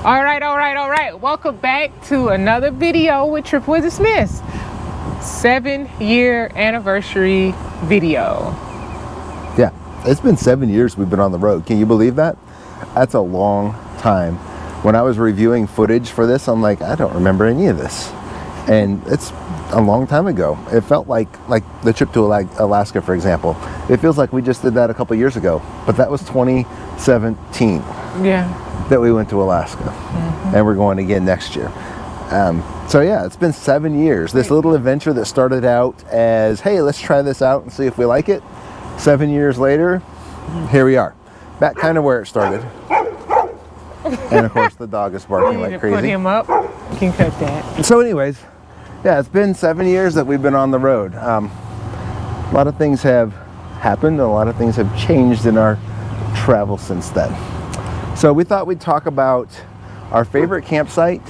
All right. Welcome back to another video with Trip with the Smiths. 7-year anniversary video. Yeah, it's been 7 years we've been on the road. Can you believe that? That's a long time. When I was reviewing footage for this, I'm like, I don't remember any of this. And it's a long time ago. It felt like the trip to Alaska, for example. It feels like we just did that a couple years ago, but that was 2017. Yeah. That we went to Alaska, and we're going again next year. So yeah, it's been 7 years. This little adventure that started out as, hey, let's try this out and see if we like it. 7 years later, here we are. Back kind of where it started. And of course, the dog is barking like crazy. Put him up. You can cut that. So anyways, yeah, it's been 7 years that we've been on the road. A lot of things have happened. A lot of things have changed in our travel since then. So we thought we'd talk about our favorite campsite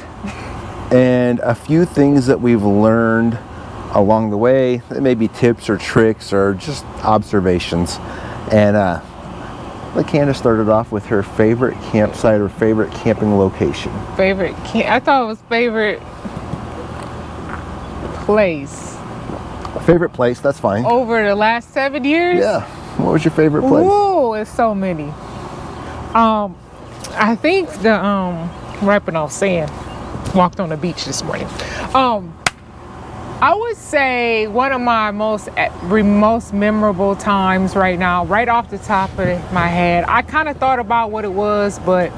and a few things that we've learned along the way. That may be tips or tricks or just observations. And let Candace started off with her favorite campsite or favorite camping location. I thought it was favorite place. Favorite place, that's fine. Over the last 7 years? Yeah. What was your favorite place? Ooh, it's so many. I think the rapping off sand. Walked on the beach this morning. I would say one of my most memorable times right now, right off the top of my head. I kind of thought about what it was, but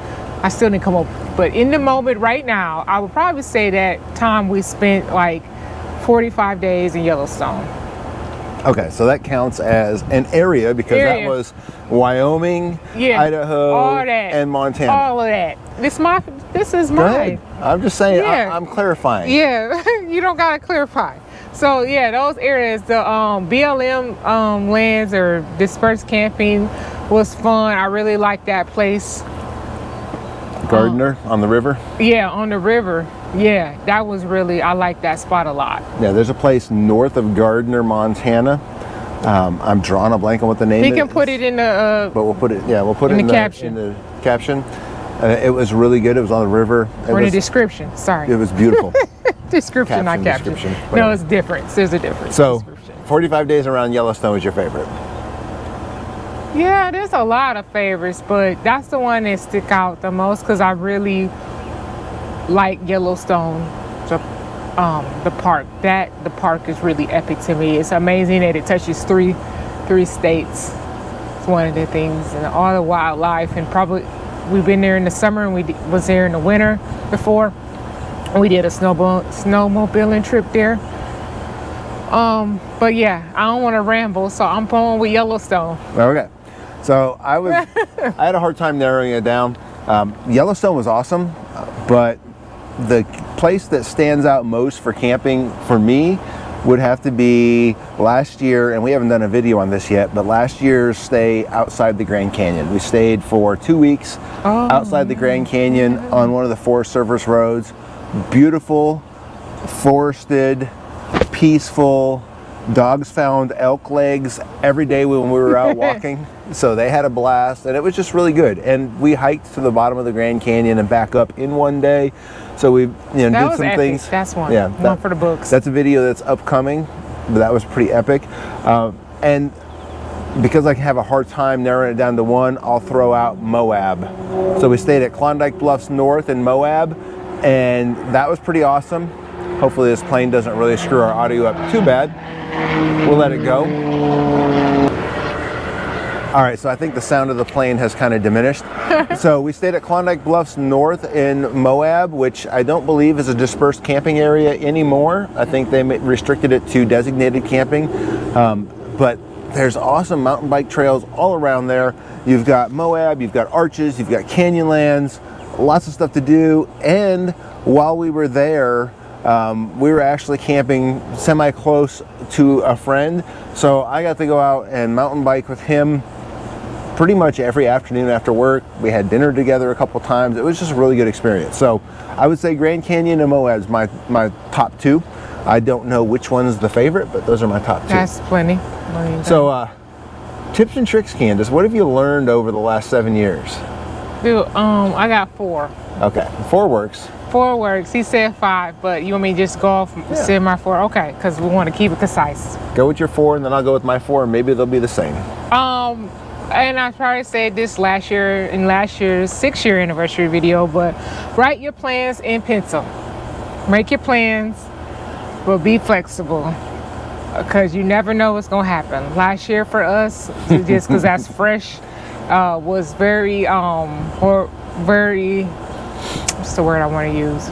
I still didn't come up. But in the moment right now, I would probably say that time we spent like 45 days in Yellowstone. Okay, so that counts as an area because that was Wyoming, Idaho, and Montana. All of that. This is mine. I'm just saying, I'm clarifying. Yeah, you don't gotta clarify. So yeah, those areas, the BLM lands or dispersed camping was fun. I really liked that place. Gardner on the river? Yeah, on the river. Yeah, that was really, I like that spot a lot. Yeah, there's a place north of Gardner, Montana. I'm drawing a blank on what the name is. We can put it in the but we'll put it in the caption. It was really good. It was on the river. Or in the description. Sorry. It was beautiful. Description, not caption. No, it's different. There's a difference. So, 45 days around Yellowstone was your favorite? Yeah, there's a lot of favorites, but that's the one that stick out the most because I really like Yellowstone. The park. The park is really epic to me. It's amazing that it touches three states. It's one of the things, and all the wildlife, and probably we've been there in the summer and we was there in the winter before. We did a snowmobiling trip there. But yeah, I don't want to ramble, so I'm going with Yellowstone. Okay. So I had a hard time narrowing it down. Yellowstone was awesome, but the place that stands out most for camping for me would have to be last year, and we haven't done a video on this yet, but last year's stay outside the Grand Canyon. We stayed for 2 weeks outside the Grand Canyon on one of the Forest Service roads. Beautiful, forested, peaceful. Dogs found elk legs every day when we were out walking, so they had a blast, and it was just really good. And we hiked to the bottom of the Grand Canyon and back up in one day. So we did some things. That's one. Yeah, one for the books. That's a video that's upcoming, but that was pretty epic. And because I have a hard time narrowing it down to one, I'll throw out Moab. So we stayed at Klondike Bluffs North in Moab, and that was pretty awesome. Hopefully this plane doesn't really screw our audio up too bad. We'll let it go. All right, so I think the sound of the plane has kind of diminished. So we stayed at Klondike Bluffs North in Moab, which I don't believe is a dispersed camping area anymore. I think they restricted it to designated camping. But there's awesome mountain bike trails all around there. You've got Moab, you've got Arches, you've got Canyonlands, lots of stuff to do. And while we were there, we were actually camping semi-close to a friend, so I got to go out and mountain bike with him pretty much every afternoon after work. We had dinner together a couple times. It was just a really good experience. So I would say Grand Canyon and Moab is my top two. I don't know which one's the favorite, but those are my top two. That's plenty. So tips and tricks, Candace, what have you learned over the last 7 years? Dude, I got 4. Okay, 4 works. 4 works. He said 5, but you want me to just go off and say my 4? Okay, because we want to keep it concise. Go with your 4, and then I'll go with my 4, and maybe they'll be the same. And I probably said this last year in last year's 6-year anniversary video, but write your plans in pencil. Make your plans, but be flexible, because you never know what's gonna happen. Last year for us, just because that's fresh, was very or very, what's the word I want to use?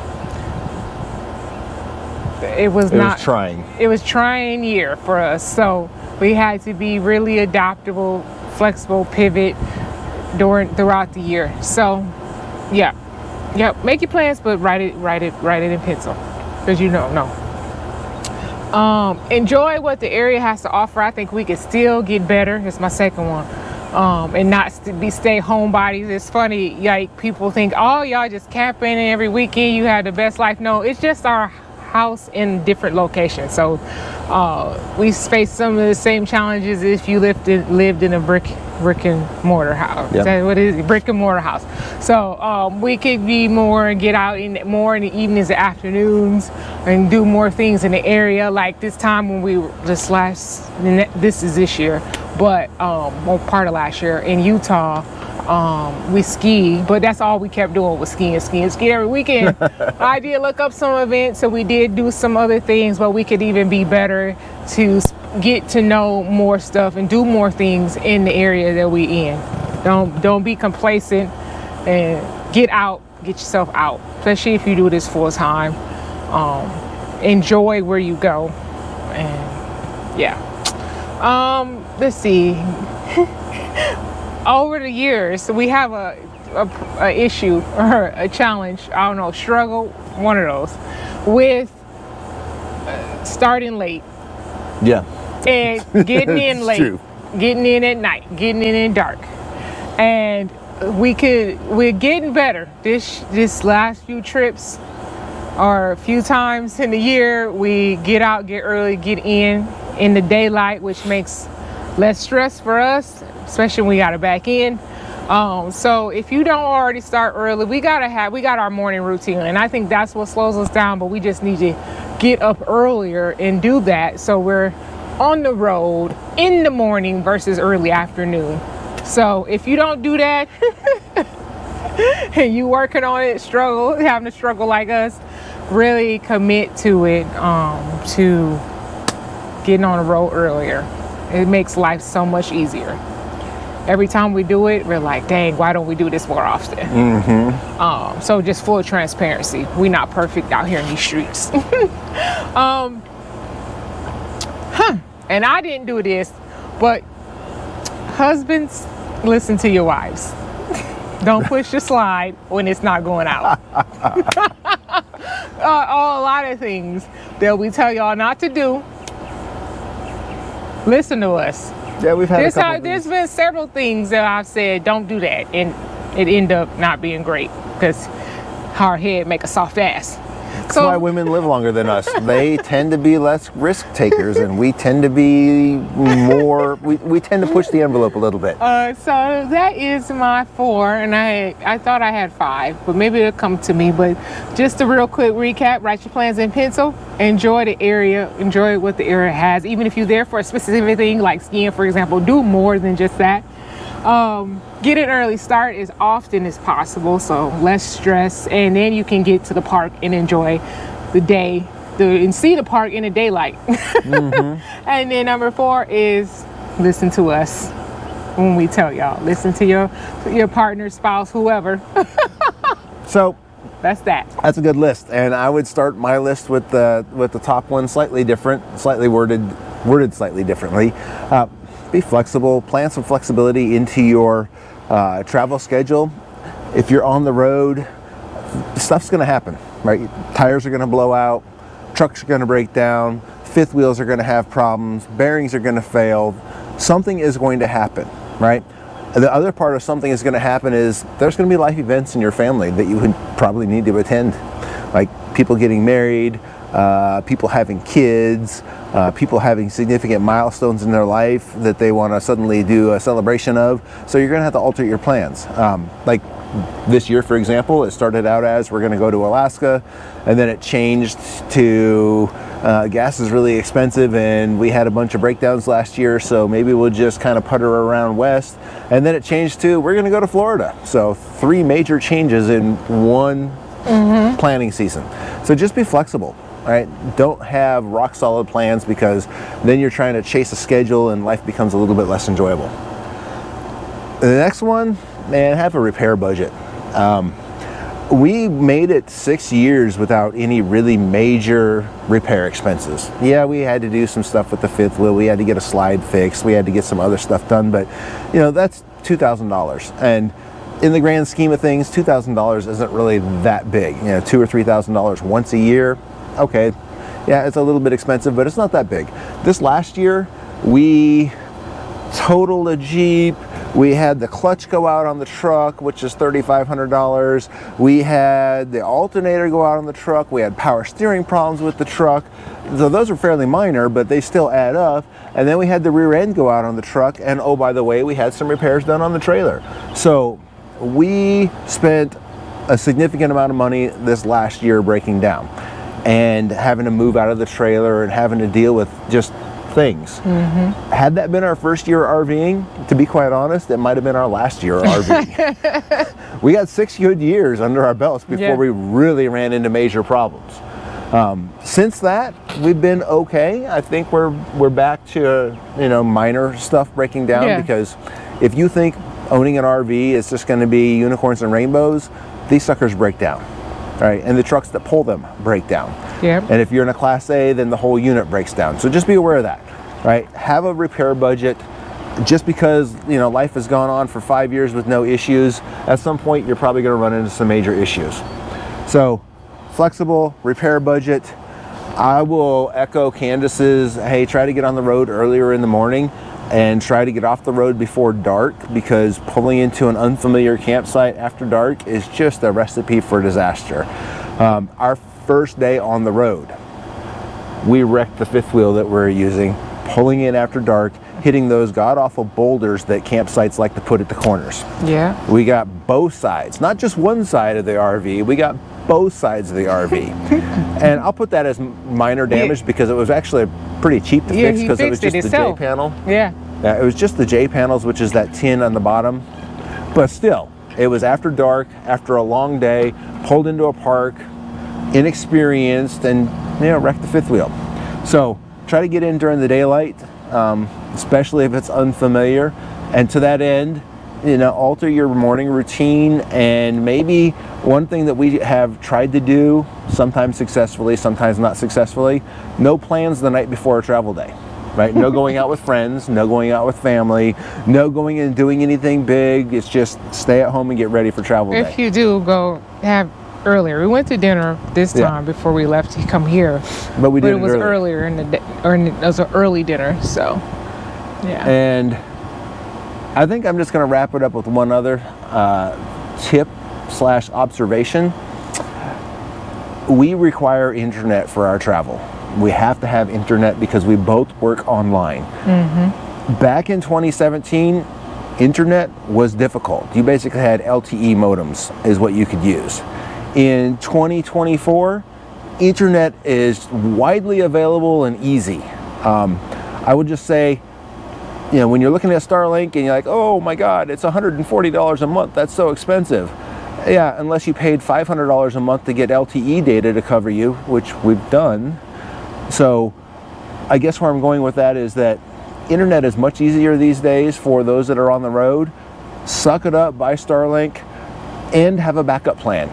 It was trying. It was trying year for us, so we had to be really adaptable, flexible, pivot throughout the year. So, yeah, make your plans, but write it in pencil, because you don't know. Enjoy what the area has to offer. I think we can still get better. It's my second one. And not stay homebodies. It's funny, like people think, oh, y'all just camping and every weekend you have the best life. No, it's just our house in different locations. So we face some of the same challenges if you lived in a brick and mortar house. Yep. Is that what it is? Brick and mortar house. So we could be more and get out more in the evenings and afternoons and do more things in the area. Like this time when we were this year, but well, part of last year in Utah, we skied, but that's all we kept doing was skiing every weekend. I did look up some events, so we did do some other things, but we could even be better to get to know more stuff and do more things in the area that we in. Don't be complacent, and get yourself out, especially if you do this full time. Enjoy where you go, and yeah. Let's see. Over the years, we have a issue or a challenge, I don't know, struggle, one of those, with starting late. Yeah. And getting in late, true. Getting in at night, getting in dark. And we're getting better. This last few trips, or a few times in the year, we get out, get early, get in the daylight, which makes less stress for us, especially when we got to back in. So if you don't already start early, we got our morning routine, and I think that's what slows us down, but we just need to get up earlier and do that, so we're on the road in the morning versus early afternoon. So if you don't do that and you working on it, having to struggle like us, really commit to it, to getting on the road earlier. It makes life so much easier. Every time we do it, we're like, dang, why don't we do this more often? Mm-hmm. So just full transparency, we're not perfect out here in these streets. And I didn't do this, but husbands, listen to your wives. Don't push the slide when it's not going out. A lot of things that we tell y'all not to do. Listen to us. Yeah, we've had there's been several things that I've said, don't do that, and it ended up not being great, because hard head make a soft ass. That's why women live longer than us. They tend to be less risk takers, and we tend to be more, we tend to push the envelope a little bit. So that is my 4, and I thought I had 5, but maybe it'll come to me. But just a real quick recap, write your plans in pencil, enjoy the area, enjoy what the area has. Even if you're there for a specific thing, like skiing, for example, do more than just that. Get an early start as often as possible, so less stress, and then you can get to the park and enjoy the day and see the park in the daylight. Mm-hmm. And then number 4 is listen to us when we tell y'all. Listen to your partner, spouse, whoever. So that's a good list, and I would start my list with the top one slightly different, slightly worded slightly differently. Be flexible, plan some flexibility into your travel schedule. If you're on the road, stuff's gonna happen, right? Tires are gonna blow out, trucks are gonna break down, fifth wheels are gonna have problems, bearings are gonna fail, something is going to happen, right? The other part of something is gonna happen is there's gonna be life events in your family that you would probably need to attend, like people getting married, people having kids, people having significant milestones in their life that they want to suddenly do a celebration of. So you're going to have to alter your plans. Like this year, for example, it started out as we're going to go to Alaska, and then it changed to gas is really expensive and we had a bunch of breakdowns last year, so maybe we'll just kind of putter around west. And then it changed to we're going to go to Florida. So 3 major changes in one planning season. So just be flexible. Right? Don't have rock solid plans, because then you're trying to chase a schedule and life becomes a little bit less enjoyable. The next one, man, have a repair budget. We made it 6 years without any really major repair expenses. Yeah, we had to do some stuff with the fifth wheel. We had to get a slide fixed. We had to get some other stuff done, but you know, that's $2,000. And in the grand scheme of things, $2,000 isn't really that big. You know, $2,000 or $3,000 once a year. Okay, yeah, it's a little bit expensive, but it's not that big. This last year, we totaled a Jeep. We had the clutch go out on the truck, which is $3,500. We had the alternator go out on the truck. We had power steering problems with the truck. So those are fairly minor, but they still add up. And then we had the rear end go out on the truck. And oh, by the way, we had some repairs done on the trailer. So we spent a significant amount of money this last year breaking down and having to move out of the trailer and having to deal with just things. Had that been our first year RVing, to be quite honest, it might have been our last year RVing. We got 6 good years under our belts before we really ran into major problems. Since that, we've been okay. I think we're back to, you know, minor stuff breaking down, because if you think owning an RV is just going to be unicorns and rainbows, these suckers break down. Right, and the trucks that pull them break down. And if you're in a Class A, then the whole unit breaks down. So just be aware of that. Right, have a repair budget. Just because, you know, life has gone on for 5 years with no issues, at some point you're probably going to run into some major issues. So flexible repair budget. I will echo Candace's, hey, try to get on the road earlier in the morning and try to get off the road before dark, because pulling into an unfamiliar campsite after dark is just a recipe for disaster. Our first day on the road, we wrecked the fifth wheel that we're using, pulling in after dark, hitting those god-awful boulders that campsites like to put at the corners. We got both sides, not just one side of the RV, we got both sides of the RV. And I'll put that as minor damage because it was actually pretty cheap to fix, because it was just the J panel. It was just the J panels, which is that tin on the bottom. But still, it was after dark, after a long day, pulled into a park, inexperienced, and, you know, wrecked the fifth wheel. So try to get in during the daylight, especially if it's unfamiliar. And to that end, you know, alter your morning routine. And maybe one thing that we have tried to do, sometimes successfully, sometimes not successfully, no plans the night before a travel day. Right? No going out with friends, no going out with family, no going and doing anything big. It's just stay at home and get ready for travel day. If you do go have earlier, we went to dinner this time before we left to come here, but we did it was earlier in the day, or it was an early dinner. So and I think I'm just going to wrap it up with one other tip / observation. We require internet for our travel. We have to have internet because we both work online. Back in 2017, internet was difficult. You basically had LTE modems is what you could use. In 2024, internet is widely available and easy. I would just say, you know, when you're looking at Starlink and you're like, oh my God, it's $140 a month, that's so expensive. Yeah, unless you paid $500 a month to get LTE data to cover you, which we've done. So I guess where I'm going with that is that internet is much easier these days for those that are on the road. Suck it up, buy Starlink, and have a backup plan,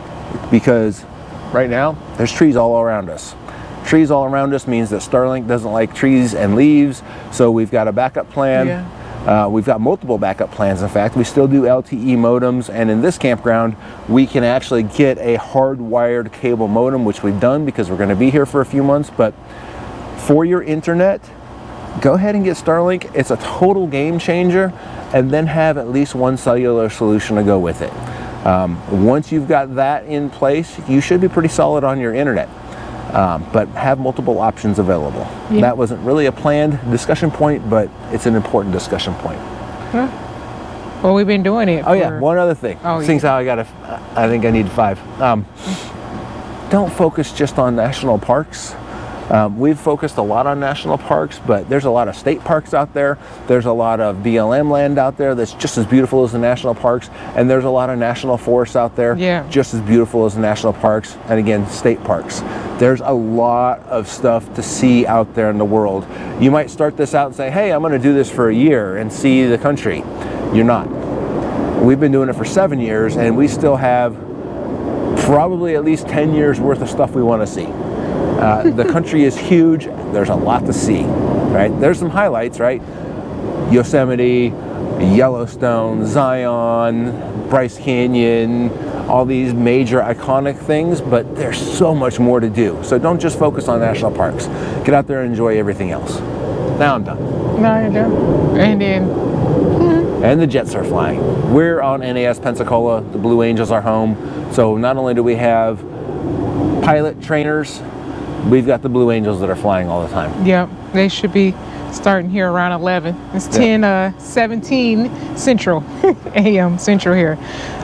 because right now there's trees all around us. Trees all around us means that Starlink doesn't like trees and leaves, so we've got a backup plan. We've got multiple backup plans. In fact, we still do LTE modems, and in this campground we can actually get a hardwired cable modem, which we've done because we're going to be here for a few months. But for your internet, go ahead and get Starlink. It's a total game changer, and then have at least one cellular solution to go with it. Once you've got that in place, you should be pretty solid on your internet. but have multiple options available. Yeah. That wasn't really a planned discussion point, but it's an important discussion point. Huh? Well, we've been doing it. Oh yeah, one other thing. Oh, Seeing how I think I need 5. Don't focus just on national parks. We've focused a lot on national parks, but there's a lot of state parks out there. There's a lot of BLM land out there that's just as beautiful as the national parks. And there's a lot of national forests out there, just as beautiful as the national parks. And again, state parks. There's a lot of stuff to see out there in the world. You might start this out and say, hey, I'm going to do this for a year and see the country. You're not. We've been doing it for 7 years, and we still have probably at least 10 years worth of stuff we want to see. The country is huge. There's a lot to see, right? There's some highlights, right? Yosemite, Yellowstone, Zion, Bryce Canyon, all these major iconic things, but there's so much more to do. So don't just focus on national parks. Get out there and enjoy everything else. Now I'm done. No, you're done. And then... And the jets are flying. We're on NAS Pensacola. The Blue Angels are home. So not only do we have pilot trainers, we've got the Blue Angels that are flying all the time. Yep, they should be starting here around 11. It's 10:17 Central a.m. Central here.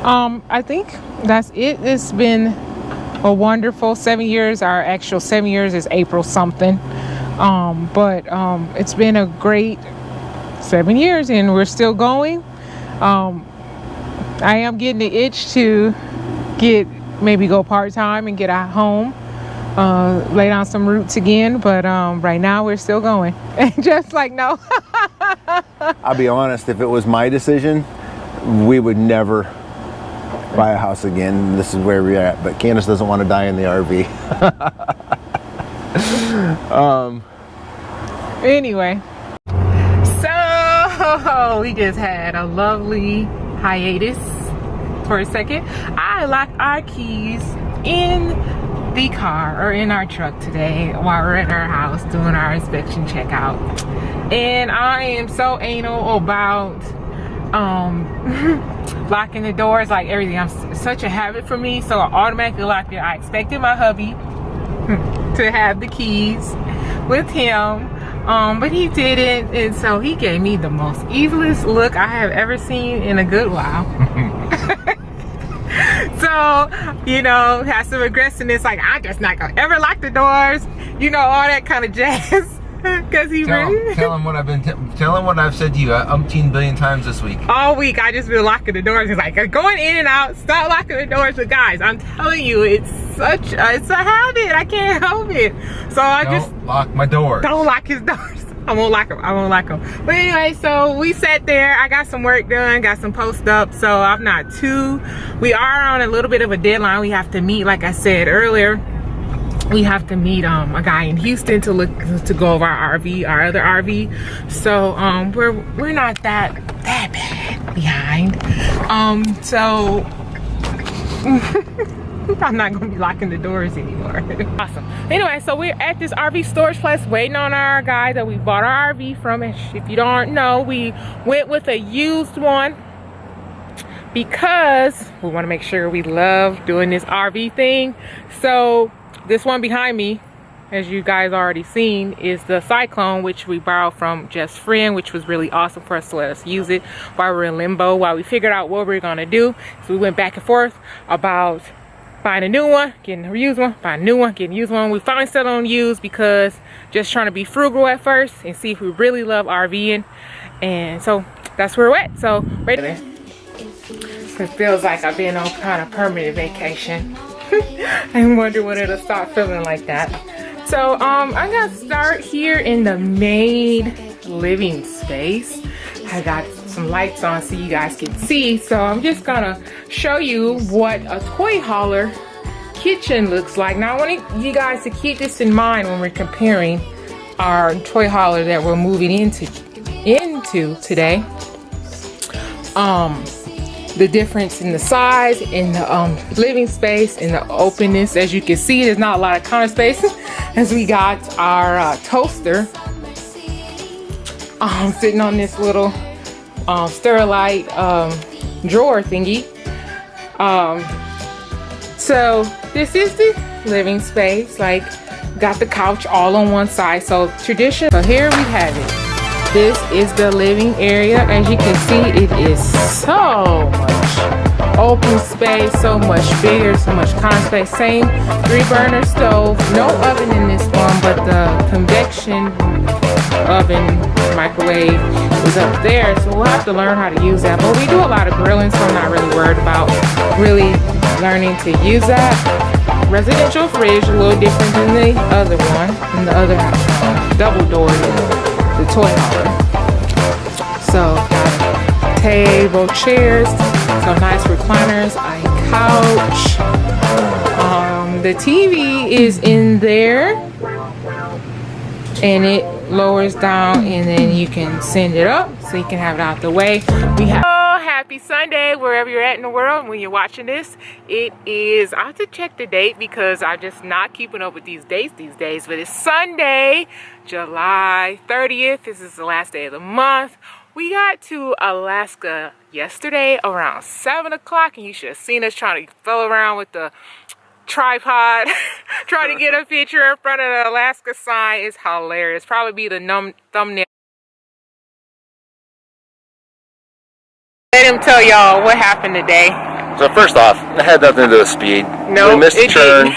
I think that's it. It's been a wonderful 7 years. Our actual 7 years is April something. But it's been a great 7 years, and we're still going. I am getting the itch to maybe go part-time and get out home, lay down some roots again, but right now we're still going. And just like, no. I'll be honest, if it was my decision, we would never buy a house again. This is where we're at, but Candace doesn't want to die in the RV. Anyway, so we just had a lovely hiatus for a second. I locked our keys in the car or in our truck today while we're at our house doing our inspection checkout, and I am so anal about locking the doors, like everything. I'm such a habit for me, so I automatically locked it. I expected my hubby to have the keys with him, but he didn't, and so he gave me the most evilest look I have ever seen in a good while. So, you know, has some aggressiveness, like, I'm just not gonna ever lock the doors, you know, all that kind of jazz. Because he tell him what I've been tell him what I've said to you umpteen billion times this week. All week I just been locking the doors. He's like, going in and out, stop locking the doors. But guys, I'm telling you, it's a habit. I can't help it. So don't lock my doors. Don't lock his doors. I won't lock them. I won't lock them. But anyway, so we sat there. I got some work done, got some post up. So I'm not too. We are on a little bit of a deadline. We have to meet, like I said earlier. We have to meet a guy in Houston to go over our other RV. So we're not that bad behind. So I'm not gonna be locking the doors anymore. Awesome. Anyway, so we're at this RV storage place waiting on our guy that we bought our RV from. If you don't know, we went with a used one because we want to make sure we love doing this RV thing. So this one behind me, as you guys already seen, is the Cyclone, which we borrowed from Just Friend, which was really awesome for us to let us use it while we're in limbo, while we figured out what we were gonna do. So we went back and forth about buying a new one, getting a used one, buying a new one, getting a used one. We finally settled on used because just trying to be frugal at first and see if we really love RVing. And so that's where we're at. So right there. It feels like I've been on kind of permanent vacation. I wonder when it'll start feeling like that. So I'm gonna start here in the main living space. I got some lights on so you guys can see. So I'm just gonna show you what a toy hauler kitchen looks like. Now I want you guys to keep this in mind when we're comparing our toy hauler that we're moving into today. The difference in the size, in the living space, in the openness. As you can see, there's not a lot of counter space as we got our toaster sitting on this little Sterilite drawer thingy. So this is the living space. Like, Got the couch all on one side, so tradition. So here we have it. This is the living area. As you can see, it is so much open space, so much bigger, so much counter space. Same 3-burner stove, no oven in this one, but the convection oven microwave is up there, so we'll have to learn how to use that. But we do a lot of grilling, so I'm not really worried about really learning to use that. Residential fridge, a little different than the other one, in the other house, double door, the toy hauler. So got a table, chairs, some nice recliners, a couch. The TV is in there, and it lowers down, and then you can send it up so you can have it out the way. We have happy Sunday wherever you're at in the world when you're watching this. It is, I have to check the date because I'm just not keeping up with these dates these days, but it's Sunday, July 30th. This is the last day of the month. We got to Alaska yesterday around 7 o'clock, and you should have seen us trying to fill around with the tripod trying to get a picture in front of the Alaska sign. Is hilarious. Probably be the thumbnail. Let him tell y'all what happened today. So first off, it had nothing to do with speed. No, we missed a turn.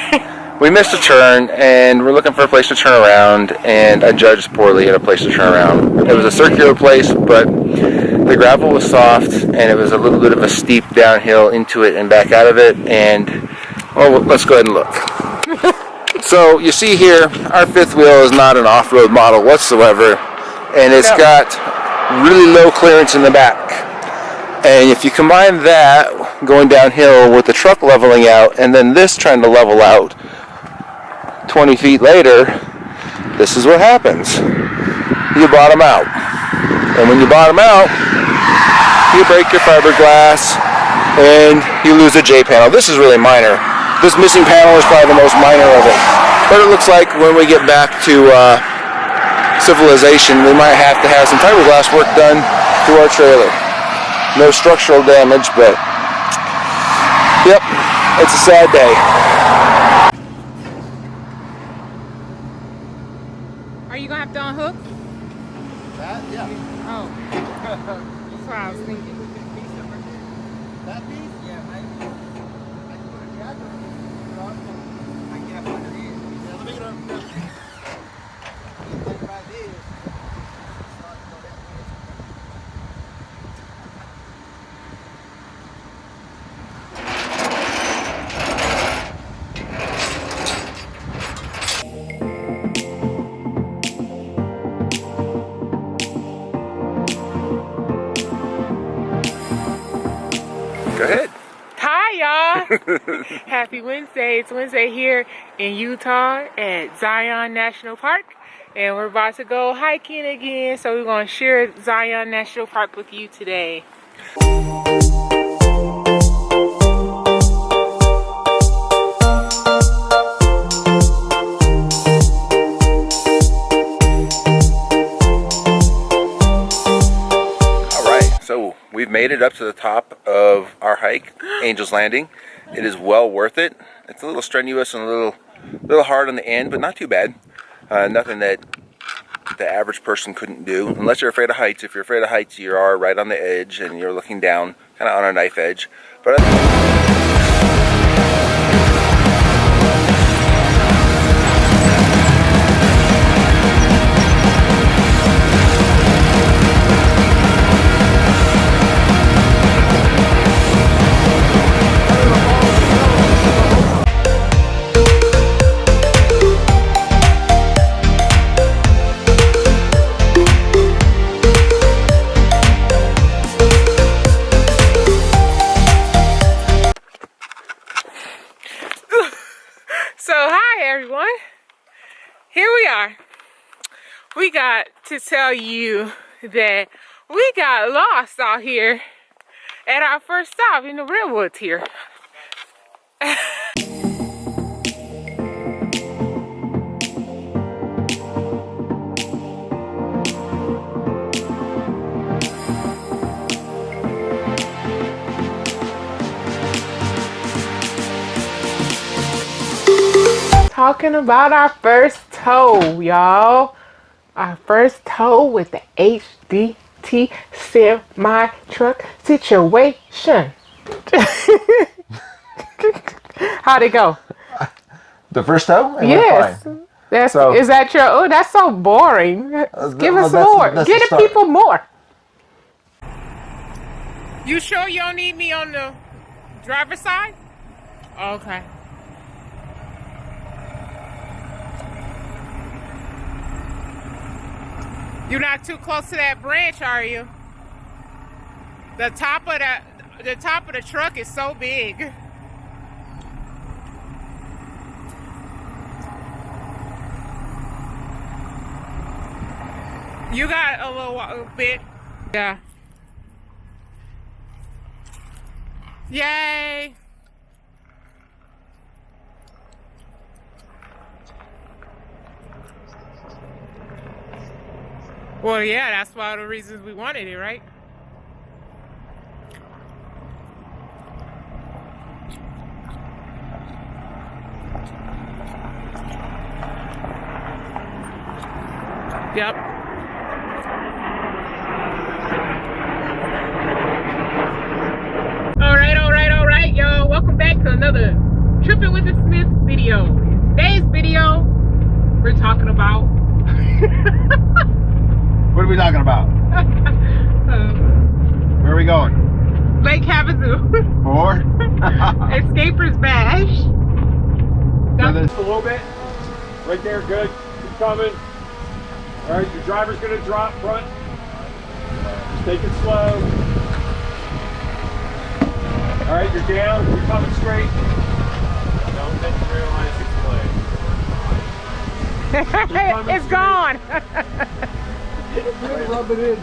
We missed a turn, and we're looking for a place to turn around, and I judged poorly at a place to turn around. It was a circular place, but the gravel was soft, and it was a little bit of a steep downhill into it and back out of it, and well, let's go ahead and look. So you see here, our fifth wheel is not an off-road model whatsoever, and it's got really low clearance in the back. And if you combine that going downhill with the truck leveling out, and then this trying to level out 20 feet later, this is what happens. You bottom out. And when you bottom out, you break your fiberglass and you lose a J panel. This is really minor. This missing panel is probably the most minor of it. But it looks like when we get back to civilization, we might have to have some fiberglass work done to our trailer. No structural damage, but yep, it's a sad day. Are you gonna have to unhook? That? Yeah. Oh, that's what I was thinking. That piece? Yeah, I can put a jacket on. I can have under here. Yeah, let me get over there. Go ahead. Hi, y'all. Happy Wednesday. It's Wednesday here in Utah at Zion National Park. And we're about to go hiking again. So we're going to share Zion National Park with you today. So we've made it up to the top of our hike, Angel's Landing. It is well worth it. It's a little strenuous and a little hard on the end, but not too bad. Nothing that the average person couldn't do, unless you're afraid of heights. If you're afraid of heights, you are right on the edge and you're looking down, kind of on a knife edge. But So hi everyone, here we are. We got to tell you that we got lost out here at our first stop in the redwoods here. talking about our first tow, y'all. Our first tow with the HDT semi truck situation. How'd it go? The first tow? It went Yes. fine. Is that your, oh, that's so boring. Give us more. Get the people more. You sure you don't need me on the driver's side? Okay. You're not too close to that branch, are you? The top of the truck is so big. You got a little bit. Yeah. Yay. Well, yeah, that's one of the reasons we wanted it, right? Yep. All right, y'all. Welcome back to another Tripping with the Smiths video. In today's video, we're talking about... What are we talking about? Where are we going? Lake Havasu. For? Escaper's Bash. Just a little bit. Right there, good. Keep coming. All right, your driver's going to drop front. Just take it slow. All right, you're down. You're coming straight. Don't let the rear line explain. It's gone. Rub it in.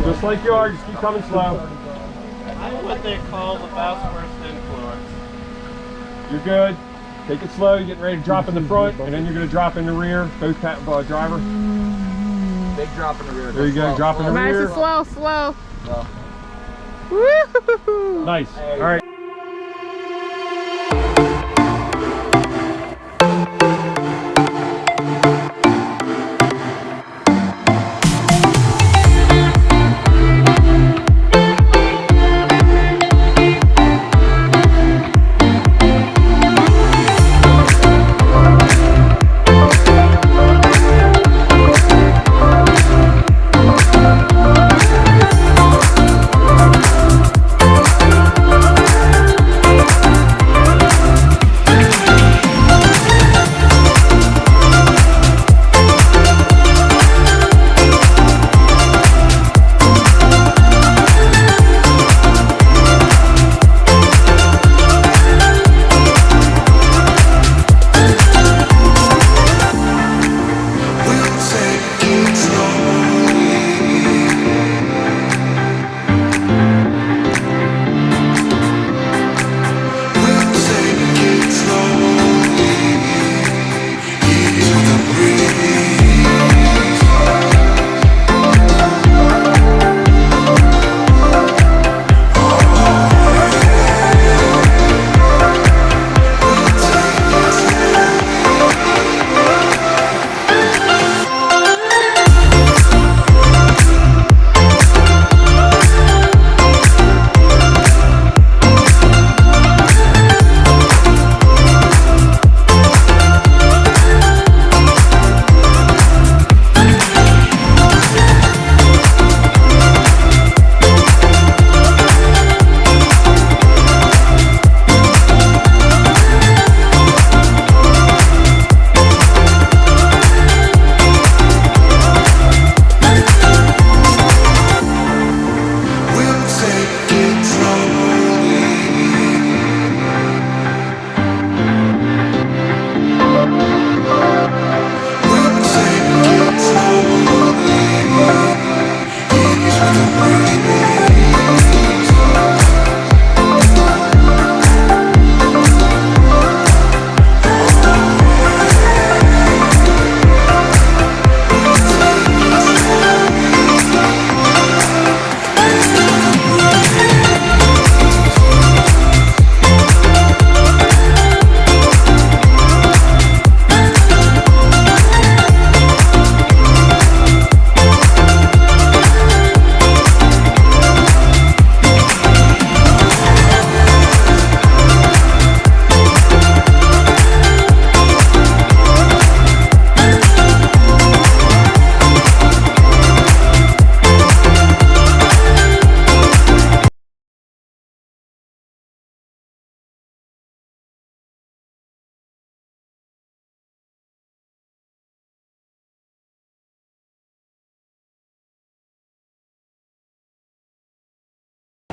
Just like you are, just keep coming slow. I'm what they call the mouse worst influence. You're good. Take it slow. You're getting ready to drop in the front, and then you're going to drop in the rear. Both driver. Big drop in the rear. There you go. Drop in the Nice rear. and slow. No. Woo-hoo-hoo. Nice. All right.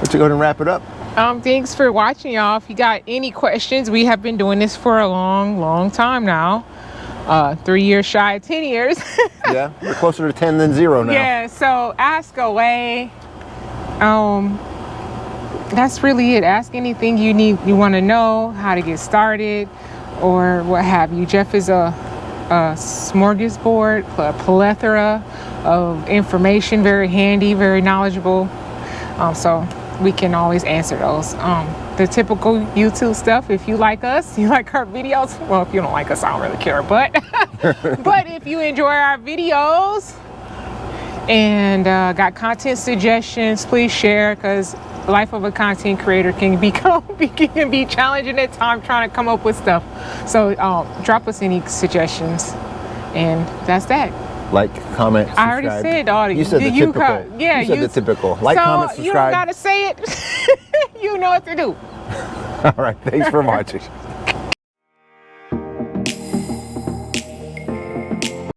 Let's go ahead and wrap it up. Thanks for watching, y'all. If you got any questions, we have been doing this for a long time now. 3 years shy of 10 years. Yeah, we're closer to 10 than 0 now. Yeah, so ask away. That's really it. Ask anything you want to know, how to get started, or what have you. Jeff is a smorgasbord, a plethora of information, very handy, very knowledgeable. So we can always answer those. The typical YouTube stuff, if you like us, you like our videos. Well, if you don't like us, I don't really care, but but if you enjoy our videos and got content suggestions, please share, because the life of a content creator can be challenging at times trying to come up with stuff. So drop us any suggestions, and that's that. Like, comment, subscribe. I already said all the. You said the typical. Yeah, you said the typical. Like, so comment, subscribe. you don't gotta say it. You know what to do. All right, thanks for watching.